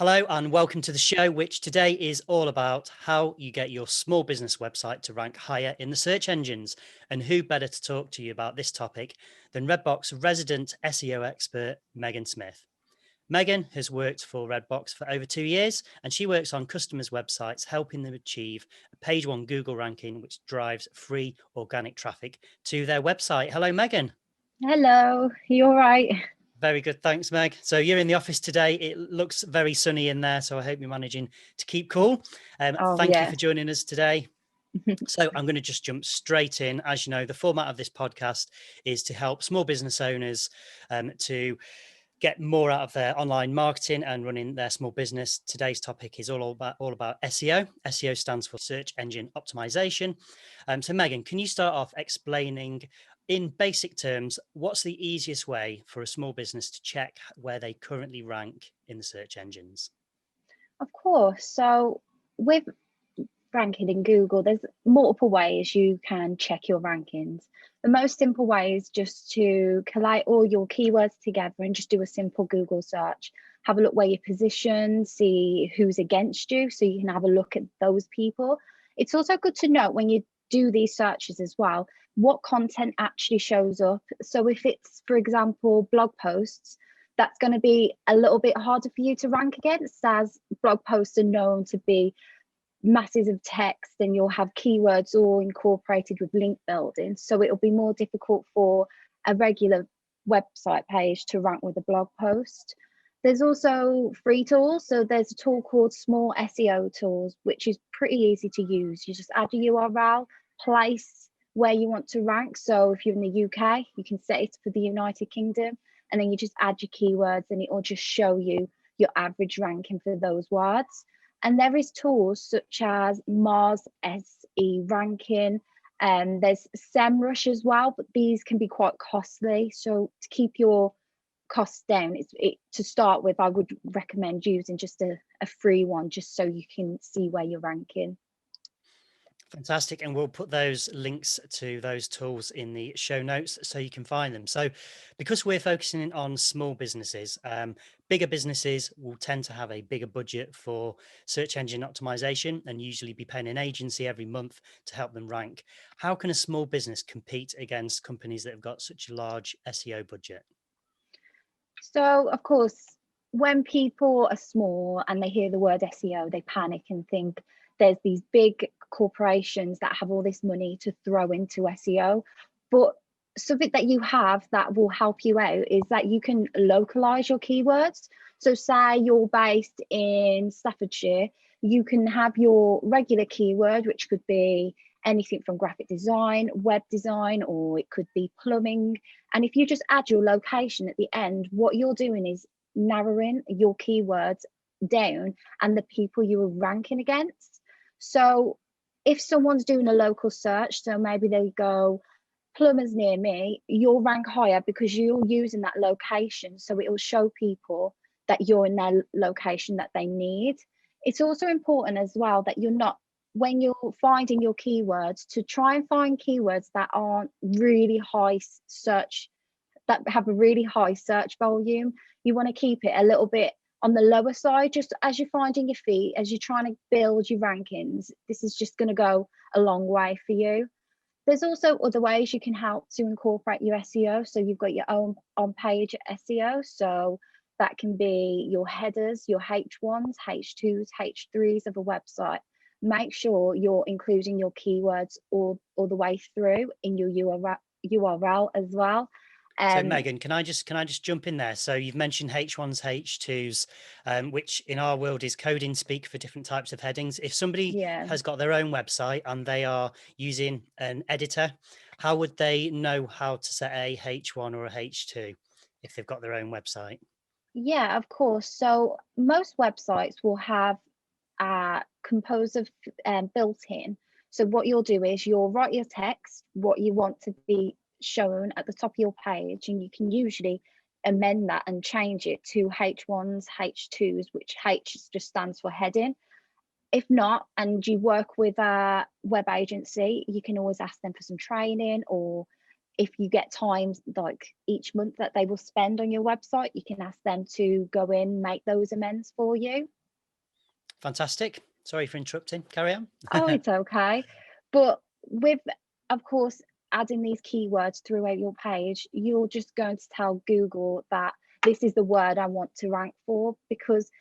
Hello and welcome to the show, which today is all about how you get your small business website to rank higher in the search engines. And who better to talk to you about this topic than Redbox resident SEO expert, Megan Smith. Megan has worked for Redbox for over 2 years, and she works on customers' websites, helping them achieve a page one Google ranking, which drives free organic traffic to their website. Hello, Megan. Hello, you all right? Very good. Thanks, Meg. So you're in the office today. It looks very sunny in there. So I hope you're managing to keep cool. Oh, Thank you yeah. for joining us today. So I'm going to just jump straight in. As you know, the format of this podcast is to help small business owners to get more out of their online marketing and running their small business. Today's topic is all about SEO. SEO stands for search engine optimization. So Megan, can you start off explaining in basic terms, what's the easiest way for a small business to check where they currently rank in the search engines? Of course. So, with ranking in Google, there's multiple ways you can check your rankings. The most simple way is just to collate all your keywords together and just do a simple Google search. Have a look where you're positioned, see who's against you, so you can have a look at those people. It's also good to note when you do these searches as well, what content actually shows up. So if it's, for example, blog posts, that's going to be a little bit harder for you to rank against, as blog posts are known to be masses of text and you'll have keywords all incorporated with link building. So it'll be more difficult for a regular website page to rank with a blog post. There's also free tools. So there's a tool called Small SEO Tools, which is pretty easy to use. You just add a URL, place where you want to rank. So if you're in the UK, you can set it for the United Kingdom, and then you just add your keywords and it will just show you your average ranking for those words. And there is tools such as Mars SE ranking, and there's SEMrush as well, but these can be quite costly. So to keep your costs down, to start with, I would recommend using just a free one, just so you can see where you're ranking. Fantastic. And we'll put those links to those tools in the show notes so you can find them. So because we're focusing on small businesses, bigger businesses will tend to have a bigger budget for search engine optimization and usually be paying an agency every month to help them rank. How can a small business compete against companies that have got such a large SEO budget? So, of course, when people are small and they hear the word SEO, they panic and think there's these big corporations that have all this money to throw into SEO. But something that you have that will help you out is that you can localize your keywords. So, say you're based in Staffordshire, you can have your regular keyword, which could be anything from graphic design, web design, or it could be plumbing. And if you just add your location at the end, what you're doing is narrowing your keywords down and the people you are ranking against. So if someone's doing a local search, so maybe they go plumbers near me, you'll rank higher because you're using that location. So it will show people that you're in their location that they need. It's also important as well that you're not, when you're finding your keywords, to try and find keywords that aren't really high search, that have a really high search volume. You want to keep it a little bit on the lower side, just as you're finding your feet, as you're trying to build your rankings. This is just going to go a long way for you. There's also other ways you can help to incorporate your SEO. So you've got your own on-page SEO. So that can be your headers, your H1s, H2s, H3s of a website. Make sure you're including your keywords all the way through in your URL as well. So Megan, can I just jump in there? So you've mentioned H1s, H2s, which in our world is coding speak for different types of headings. If somebody has got their own website and they are using an editor, how would they know how to set a H1 or a H2 if they've got their own website? Yeah, of course. So most websites will have a composer built in. So what you'll do is you'll write your text, what you want to be shown at the top of your page, and you can usually amend that and change it to H1s, H2s, which H just stands for heading. If not, and you work with a web agency, you can always ask them for some training, or if you get times like each month that they will spend on your website, you can ask them to go in, make those amends for you. Fantastic. Sorry for interrupting. Carry on. Oh, it's okay. But with, of course, adding these keywords throughout your page, you're just going to tell Google that this is the word I want to rank for, because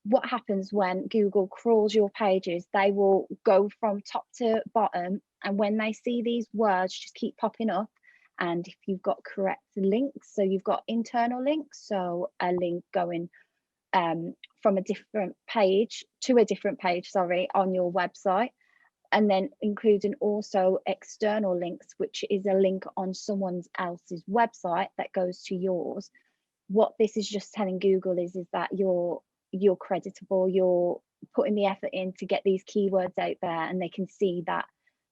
what happens when Google crawls your pages, they will go from top to bottom, and when they see these words just keep popping up, and if you've got correct links, so you've got internal links, so a link going from a different page to a different page, sorry, on your website, and then including also external links, which is a link on someone else's website that goes to yours. What this is just telling Google is that you're creditable, you're putting the effort in to get these keywords out there, and they can see that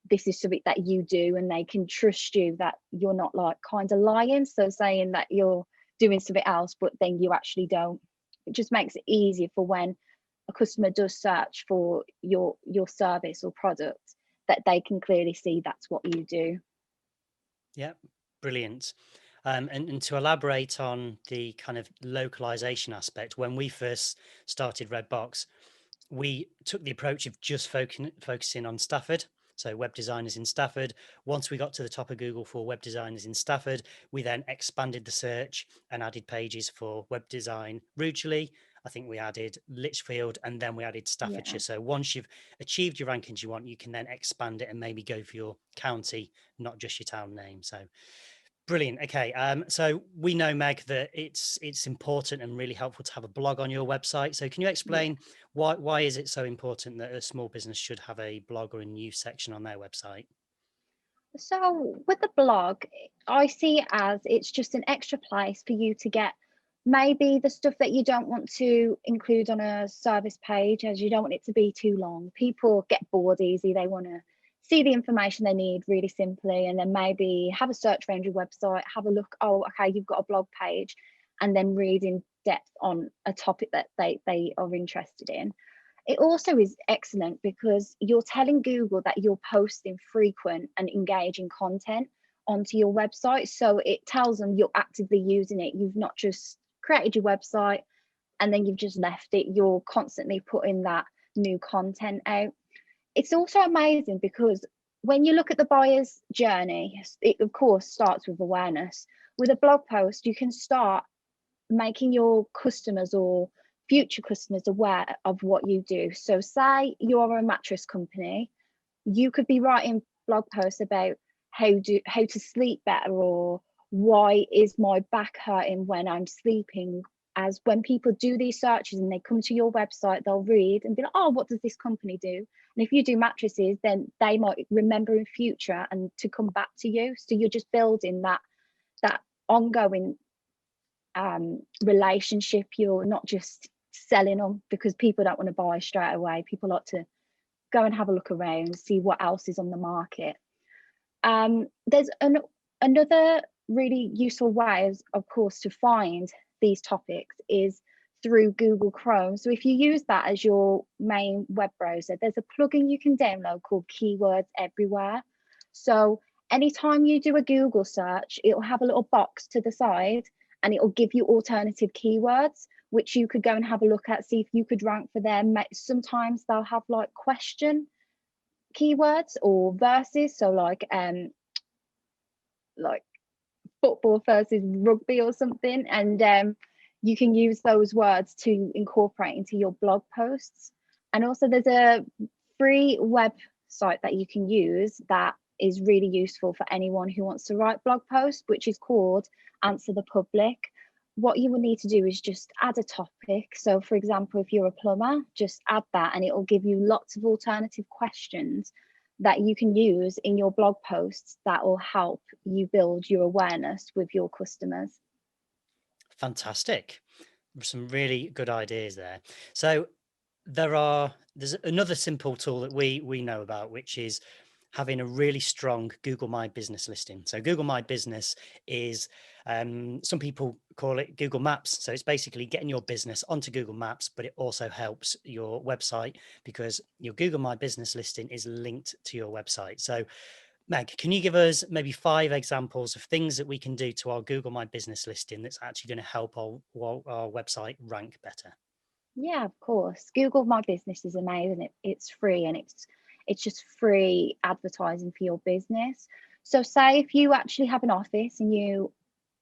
this is something that you do, and they can trust you that you're not like kind of lying, so saying that you're doing something else but then you actually don't. It just makes it easier for when a customer does search for your service or product, that they can clearly see that's what you do. Yeah, brilliant. And to elaborate on the kind of localization aspect, when we first started Redbox, we took the approach of just focusing on Stafford. So web designers in Stafford. Once we got to the top of Google for web designers in Stafford, we then expanded the search and added pages for web design Rugeley. I think we added Lichfield, and then we added Staffordshire. Yeah. So once you've achieved your rankings you want, you can then expand it and maybe go for your county, not just your town name. So brilliant. Okay, so we know, Meg, that it's important and really helpful to have a blog on your website. So can you explain why is it so important that a small business should have a blog or a news section on their website? So with the blog, I see it as it's just an extra place for you to get maybe the stuff that you don't want to include on a service page, as you don't want it to be too long. People get bored easy. They want to see the information they need really simply, and then maybe have a search around your website, have a look, oh, okay, you've got a blog page, and then read in depth on a topic that they are interested in. It also is excellent because you're telling Google that you're posting frequent and engaging content onto your website. So it tells them you're actively using it. You've not just created your website and then you've just left it. You're constantly putting that new content out. It's also amazing because when you look at the buyer's journey, it of course starts with awareness. With a blog post, you can start making your customers or future customers aware of what you do. So say you're a mattress company, you could be writing blog posts about how to sleep better, or why is my back hurting when I'm sleeping. As when people do these searches and they come to your website, they'll read and be like, oh, what does this company do? And if you do mattresses, then they might remember in future and to come back to you. So you're just building that ongoing relationship. You're not just selling them, because people don't want to buy straight away. People like to go and have a look around, see what else is on the market. There's another really useful way, of course, to find these topics is through Google Chrome. So if you use that as your main web browser, there's a plugin you can download called Keywords Everywhere. So anytime you do a Google search, it'll have a little box to the side and it'll give you alternative keywords, which you could go and have a look at, see if you could rank for them. Sometimes they'll have like question keywords or verses. So like football versus rugby or something. And you can use those words to incorporate into your blog posts. And also there's a free website that you can use that is really useful for anyone who wants to write blog posts, which is called Answer the Public. What you will need to do is just add a topic. So for example, if you're a plumber, just add that and it will give you lots of alternative questions that you can use in your blog posts that will help you build your awareness with your customers. Fantastic. Some really good ideas there. So there's another simple tool that we know about, which is having a really strong Google My Business listing. So Google My Business is, some people call it Google Maps. So it's basically getting your business onto Google Maps, but it also helps your website because your Google My Business listing is linked to your website. So Meg, can you give us maybe 5 examples of things that we can do to our Google My Business listing that's actually going to help our website rank better? Yeah, of course. Google My Business is amazing. It's free, and it's just free advertising for your business. So say if you actually have an office and you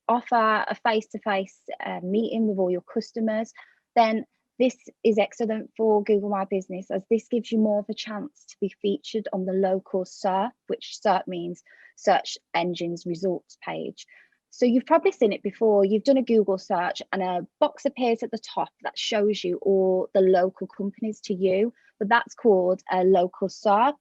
offer a face-to-face meeting with all your customers, then this is excellent for Google My Business, as this gives you more of a chance to be featured on the local SERP, which SERP means search engines results page. So you've probably seen it before. You've done a Google search and a box appears at the top that shows you all the local companies to you, but that's called a local SERP.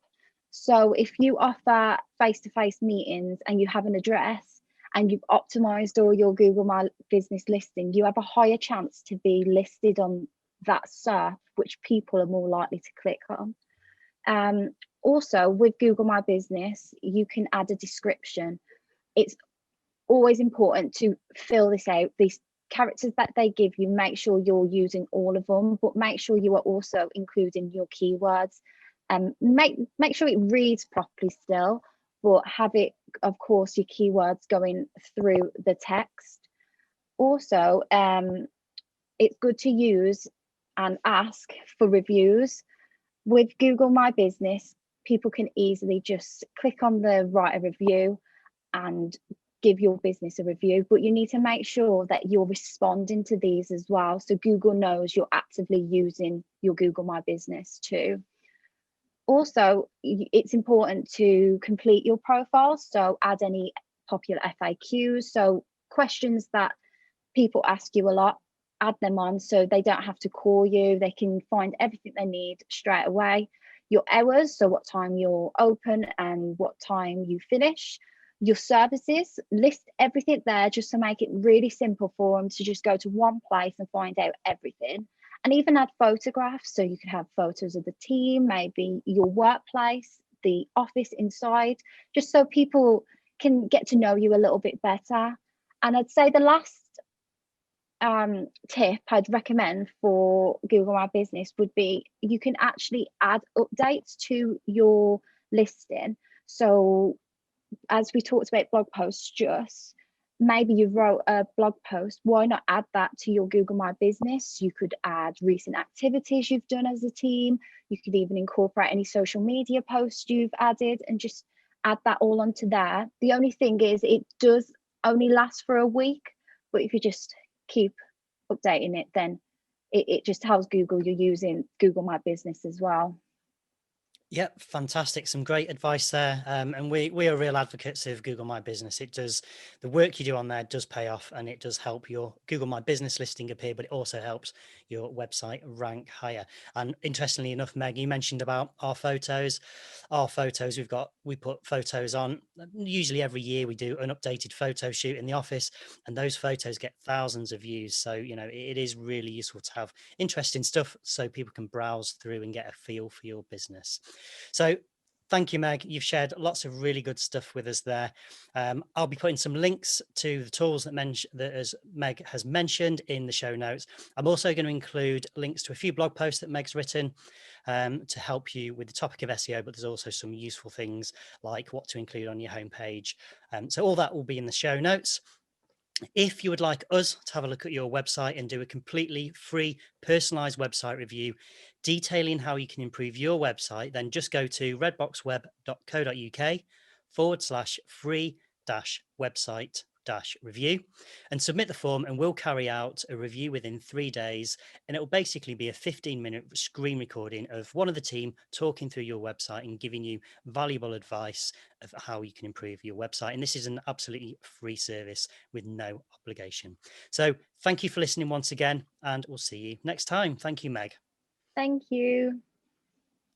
So if you offer face-to-face meetings and you have an address and you've optimized all your Google My Business listing, you have a higher chance to be listed on that SERP, which people are more likely to click on. Also, with Google My Business, you can add a description. It's always important to fill this out. These characters that they give you, make sure you're using all of them, but make sure you are also including your keywords. Make sure it reads properly still, but have it, of course, your keywords going through the text. Also, it's good to use and ask for reviews. With Google My Business, people can easily just click on the write a review and give your business a review, but you need to make sure that you're responding to these as well, so Google knows you're actively using your Google My Business too. Also, it's important to complete your profile, so add any popular FAQs, so questions that people ask you a lot, add them on so they don't have to call you. They can find everything they need straight away. Your hours, so what time you're open and what time you finish. Your services, list everything there just to make it really simple for them to just go to one place and find out everything. And even add photographs, so you could have photos of the team, maybe your workplace, the office inside, just so people can get to know you a little bit better. And I'd say the last tip I'd recommend for Google My Business would be you can actually add updates to your listing. So as we talked about blog posts, just maybe you wrote a blog post, why not add that to your Google My Business? You could add recent activities you've done as a team. You could even incorporate any social media posts you've added and just add that all onto there. The only thing is it does only last for a week, but if you just keep updating it, then it just tells Google you're using Google My Business as well. Yep, fantastic. Some great advice there. And we are real advocates of Google My Business. It does, the work you do on there does pay off, and it does help your Google My Business listing appear, but it also helps your website rank higher. And interestingly enough, Meg, you mentioned about our photos. Our photos, we put photos on. Usually every year we do an updated photo shoot in the office, and those photos get thousands of views. So, it is really useful to have interesting stuff so people can browse through and get a feel for your business. So thank you, Meg. You've shared lots of really good stuff with us there. I'll be putting some links to the tools that as Meg has mentioned in the show notes. I'm also going to include links to a few blog posts that Meg's written to help you with the topic of SEO, but there's also some useful things like what to include on your homepage. So all that will be in the show notes. If you would like us to have a look at your website and do a completely free personalized website review detailing how you can improve your website, then just go to redboxweb.co.uk/free-website review and submit the form, and we'll carry out a review within 3 days, and it will basically be a 15-minute screen recording of one of the team talking through your website and giving you valuable advice of how you can improve your website. And this is an absolutely free service with no obligation. So thank you for listening once again, and we'll see you next time. Thank you, Meg. Thank you.